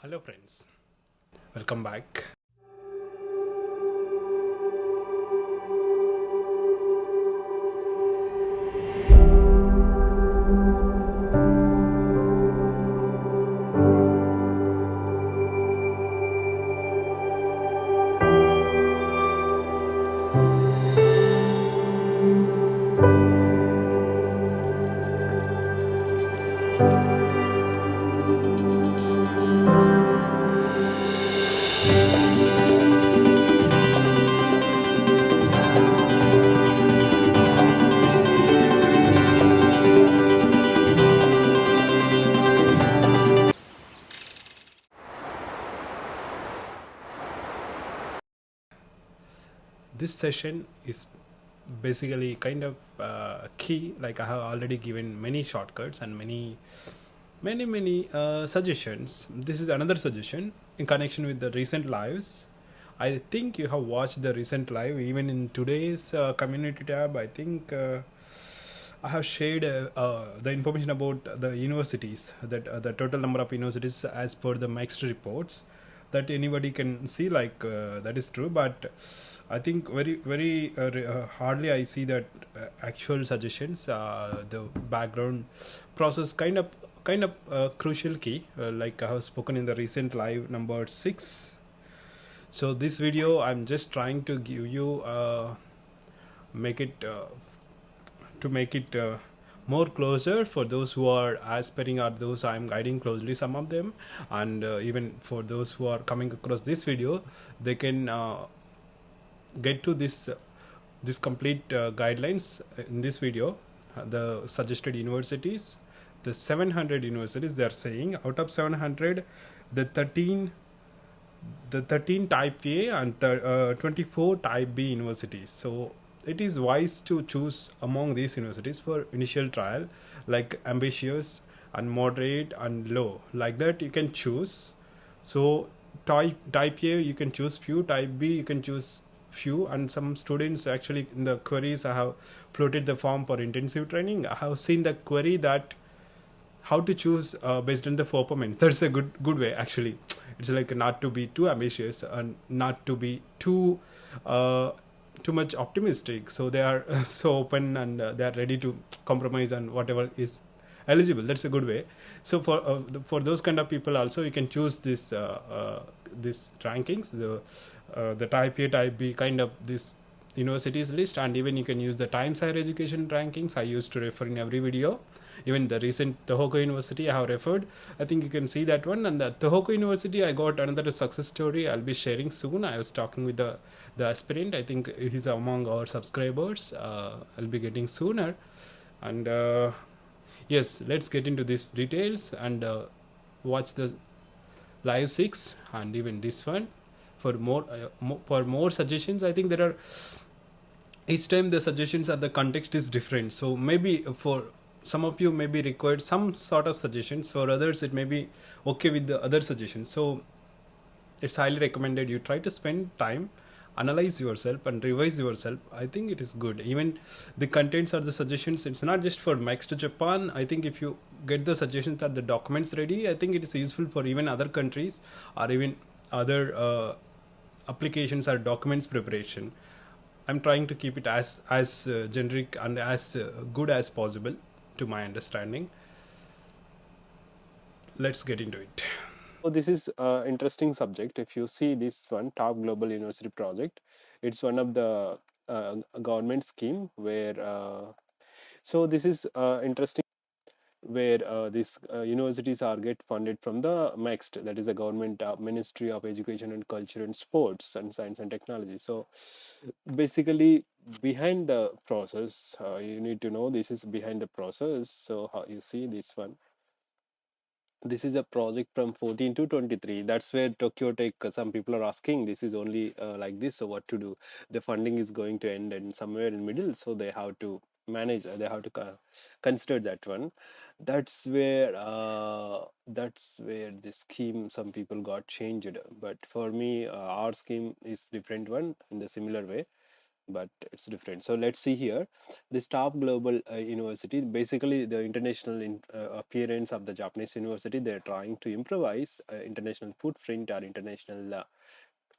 Hello friends, welcome back. This session is basically kind of key. Like I have already given many shortcuts and many suggestions. This is another suggestion in connection with the recent lives. I think you have watched the recent live even in today's community tab. I think I have shared the information about the universities, that the total number of universities as per the MEXT reports, that anybody can see, like that is true. But I think very hardly I see that actual suggestions. The background process kind of crucial key, like I have spoken in the recent live number 6. So this video I'm just trying to give you make it to make it more closer for those who are aspiring, or those I'm guiding closely, some of them. And even for those who are coming across this video, they can get to this complete guidelines in this video. The suggested universities, the 700 universities, they are saying out of 700, the 13 type A and 24 type B universities. So it is wise to choose among these universities for initial trial, like ambitious and moderate and low, like that you can choose. So type A you can choose few, type B you can choose few. And some students actually, in the queries I have floated the form for intensive training, I have seen the query that how to choose based on the performance. That's a good way actually. It's like not to be too ambitious and not to be uh, too much optimistic. So they are so open, and they are ready to compromise on whatever is eligible. That's a good way. So for those kind of people also, you can choose this rankings, the type A, type B, kind of this universities list. And even you can use the Times Higher Education rankings I used to refer in every video. Even the recent Tohoku University I have referred, I think you can see that one. And the Tohoku University, I got another success story I'll be sharing soon. I was talking with the aspirant. I think he's among our subscribers. I'll be getting sooner. And yes, let's get into these details and watch the live 6 and even this one for more suggestions. I think there are, each time the suggestions or the context is different. So maybe for some of you may be required some sort of suggestions, for others it may be okay with the other suggestions. So it's highly recommended you try to spend time, analyze yourself and revise yourself. I think it is good. Even the contents or the suggestions, it's not just for MEXT Japan. I think if you get the suggestions or the documents ready, I think it is useful for even other countries, or even other applications or documents preparation. I'm trying to keep it as generic and as good as possible to my understanding. Let's get into it. So this is interesting subject. If you see this one, top global university project, it's one of the government scheme where so this is interesting, where these universities are get funded from the MEXT, that is the government Ministry of Education and Culture and Sports and Science and Technology. So basically, behind the process, you need to know this is behind the process. So how you see this one, this is a project from 14 to 23. That's where Tokyo Tech, some people are asking, this is only like this, so what to do? The funding is going to end and somewhere in middle, so they have to manage, they have to consider that one. That's where the scheme, some people got changed. But for me, our scheme is different one in the similar way. but it's different. So let's see here. This top global university, basically the international appearance of the Japanese university, they're trying to improvise international footprint or international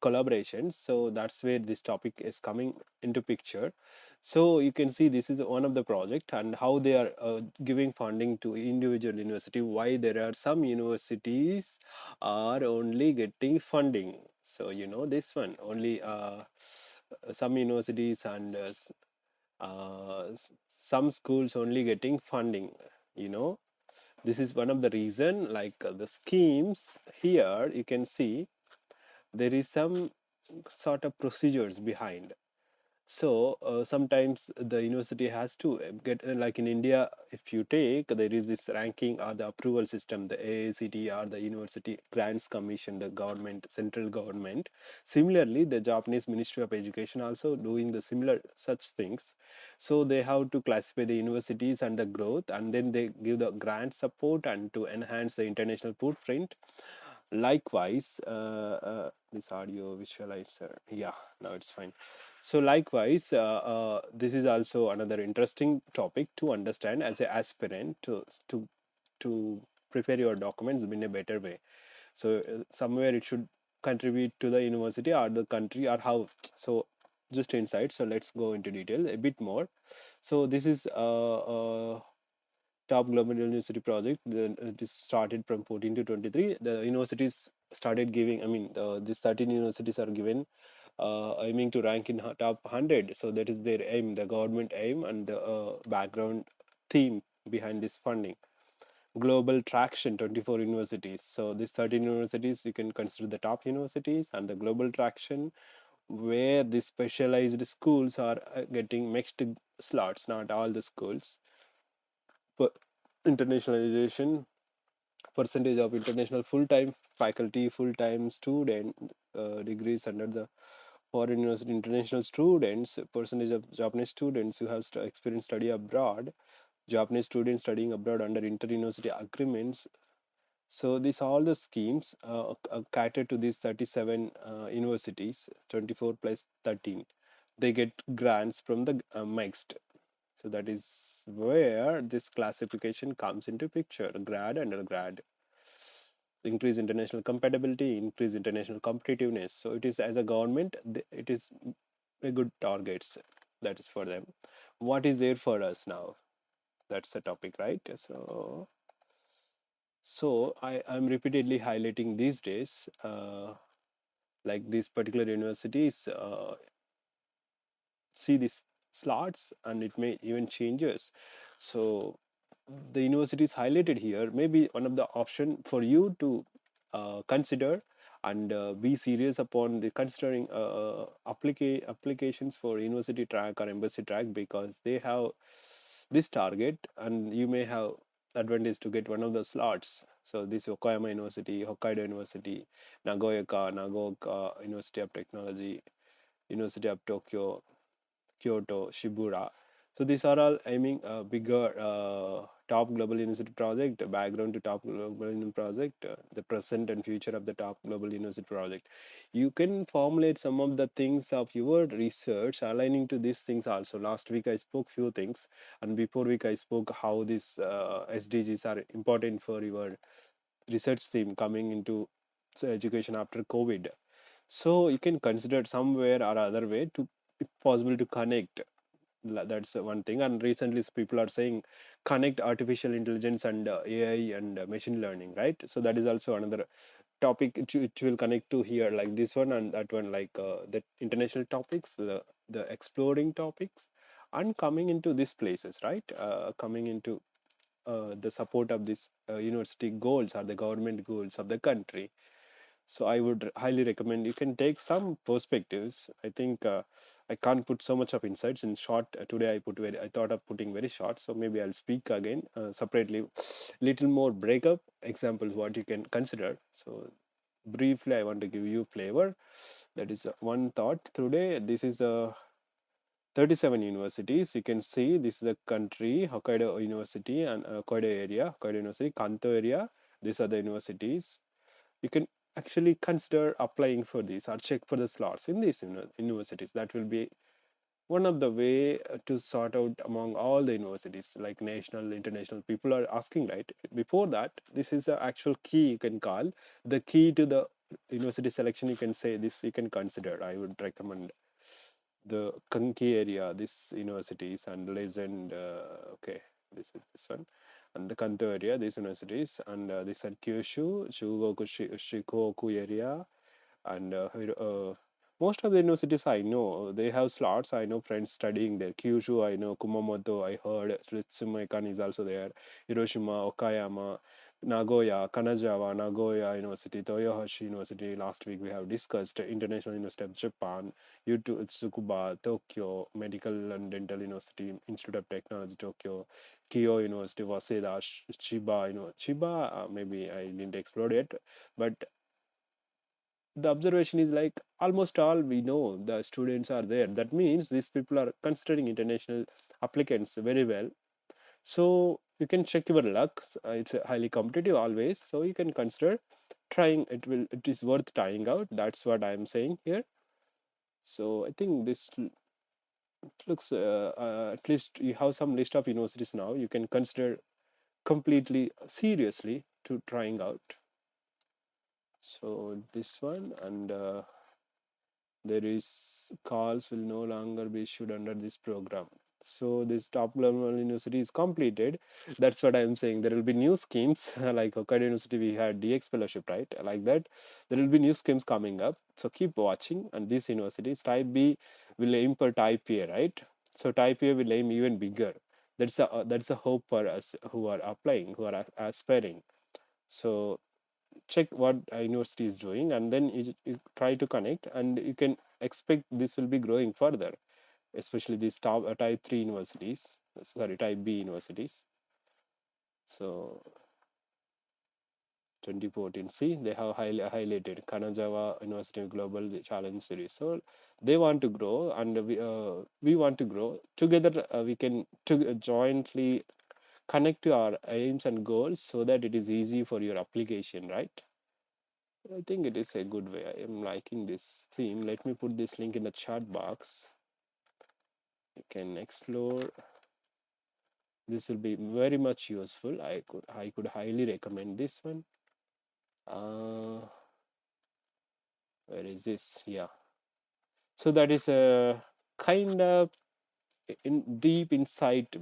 collaboration. So that's where this topic is coming into picture. So you can see this is one of the project and how they are giving funding to individual university, why there are some universities are only getting funding. So this one only some universities and some schools only getting funding, you know this is one of the reason, like the schemes here you can see there is some sort of procedures behind. So sometimes the university has to get, like in India, if you take, there is this ranking or the approval system, the AACT or the University Grants Commission, the government, central government. Similarly, the Japanese Ministry of Education also doing the similar such things. So they have to classify the universities and the growth, and then they give the grant support and to enhance the international footprint. Likewise, this audio visualizer, yeah, now it's fine. So likewise, this is also another interesting topic to understand as an aspirant to prepare your documents in a better way. So somewhere it should contribute to the university or the country or how. So just insight. So let's go into detail a bit more. So this is top global university project. It is started from 14 to 23. The universities started giving, I mean, these 13 universities are given aiming to rank in top 100. So that is their aim, the government aim, and the background theme behind this funding. Global traction, 24 universities. So these 13 universities, you can consider the top universities, and the global traction, where the specialized schools are getting mixed slots, not all the schools. But internationalization, percentage of international full-time faculty, full-time student degrees under the foreign university, international students, percentage of Japanese students who have experience study abroad, Japanese students studying abroad under inter-university agreements. So these all the schemes cater to these 37 universities, 24 plus 13. They get grants from the MEXT. So that is where this classification comes into picture: grad, undergrad, increase international compatibility, increase international competitiveness. So it is, as a government, it is a good targets that is for them. What is there for us now? That's the topic, right? So I'm repeatedly highlighting these days, like these particular universities see these slots and it may even changes. So the university is highlighted here, maybe one of the option for you to consider and be serious upon the considering applications for university track or embassy track, because they have this target and you may have advantage to get one of the slots. So this Yokohama University, Hokkaido University, Nagoya University of Technology, University of Tokyo, Kyoto, Shibura. So these are all aiming a bigger top global university project, background to top global university project, the present and future of the top global university project. You can formulate some of the things of your research aligning to these things also. Last week I spoke few things, and before week I spoke how these SDGs are important for your research theme coming into education after COVID. So you can consider somewhere or other way to, if possible, to connect. That's one thing. And recently people are saying connect artificial intelligence and AI and machine learning, right? So that is also another topic which will connect to here, like this one and that one, like the international topics, the exploring topics, and coming into these places, right? Coming into the support of this university goals or the government goals of the country. So I would highly recommend you can take some perspectives. I think I can't put so much of insights in short. Today I thought of putting very short, so maybe I'll speak again separately, little more breakup examples what you can consider. So briefly I want to give you flavor. That is one thought today. This is the 37 universities. You can see this is the country, Hokkaido University and Hokkaido area, Hokkaido University, Kanto area. These are the universities. You can actually consider applying for this or check for the slots in these universities. That will be one of the way to sort out among all the universities, like national, international. People are asking, right? Before that, this is the actual key you can call the key to the university selection. You can say this. You can consider. I would recommend the Kanki area, this universities, and Legend. Okay, this is this one, and the Kanto area, these universities, and this at Kyushu, Shugoku, Shikoku area, and most of the universities I know they have slots. I know friends studying there. Kyushu, I know Kumamoto. I heard Ritsumeikan is also there. Hiroshima, Okayama, Nagoya, Kanazawa, Nagoya University, Toyohashi University. Last week we have discussed International University of Japan, Yutu Tsukuba, Tokyo Medical and Dental University, Institute of Technology, Tokyo, Kyoto University, Waseda, Chiba. Chiba. Maybe I didn't explore it, but the observation is like almost all we know the students are there. That means these people are considering international applicants very well. So you can check your luck. It's highly competitive always, so you can consider trying. It is worth trying out. That's what I'm saying here. So I think this looks at least you have some list of universities now you can consider completely seriously to trying out. So this one, and there is calls will no longer be issued under this program. So this top level university is completed. That's what I'm saying. There will be new schemes like Hokkaido University. We had DX fellowship, right? Like that. There will be new schemes coming up. So keep watching. And these universities, Type B will aim for Type A, right? So Type A will aim even bigger. That's a hope for us who are applying, who are aspiring. So check what university is doing, and then you try to connect, and you can expect this will be growing further, especially these type 3 universities, sorry, type B universities. So 2014, see, they have highlighted Kanazawa University Global Challenge Series. So they want to grow, and we want to grow together. We can jointly connect to our aims and goals so that it is easy for your application, right? I think it is a good way. I am liking this theme. Let me put this link in the chat box. You can explore. This will be very much useful. I could highly recommend this one. Where is this? Yeah. So that is a kind of deep insight